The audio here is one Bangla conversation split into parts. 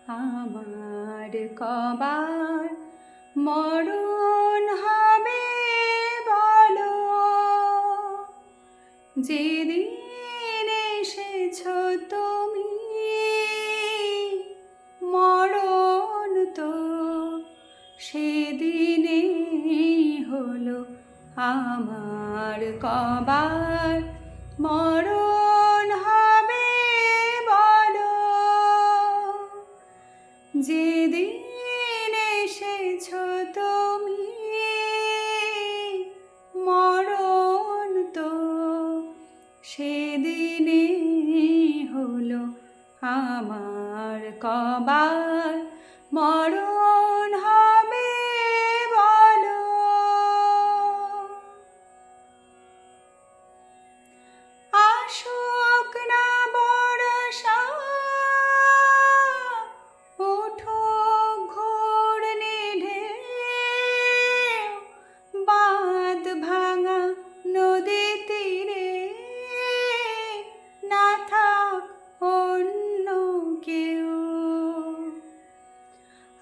আমার কবার মরণ হবে বলো, যেদিন এসেছ তুমি। মরণ তো সেদিনে হলো আমার কবার মরণ হবে বলো, যেদিন এসেছ তুমি। মরণ তো সেদিনে হলো আমার কবার মরণ হবে বলো। আসুক না বর্ষা, উঠুক ঘূর্ণি ঢেউ, বাঁধ ভাঙা নদী তীরে না থাক অন্য কেউ।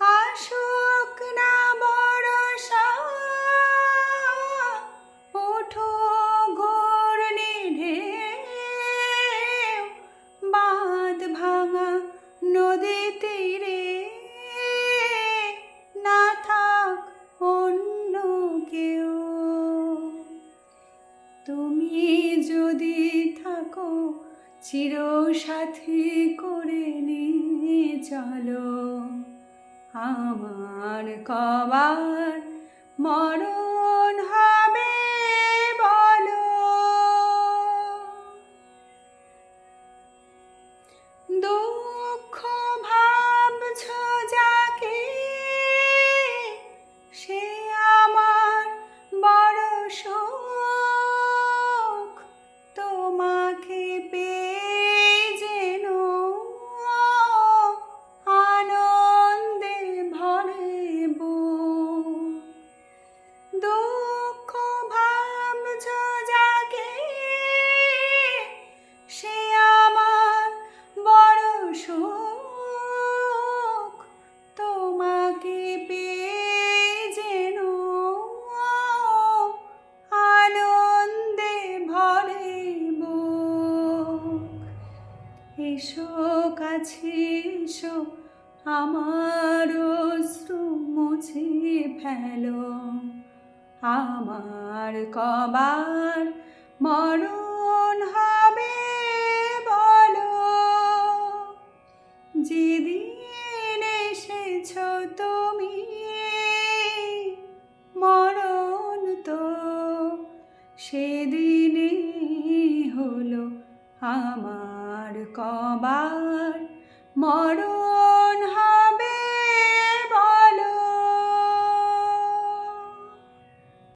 আসুক না বর্ষা, উঠুক ঘূর্ণি ঢেউ, বাঁধ ভাঙা নদী তীরে না থাক অন্য কেউ। তুমি যদি থাকো চিরসাথী করে নিয়ে চলো, আমার কবার মরণ হবে বলো। দুঃখ ভাবছ যাকে, সে আমার বড় শোক। তোমাকে পেয়ে যেন আনন্দে ভরে বুক। দুঃখ ভাবছ যাকে, সে আমার বড় শোক। তোমাকে পেয়ে যেন আনন্দে ভরে বুক। এসো কাছে এসো, আমার অশ্রু মুছে ফেলো, আমার কবার মরণ হবে বলো, যেদিন এসেছ তুমি। মরণ তো সেদিনে হলো আমার কবার মরণ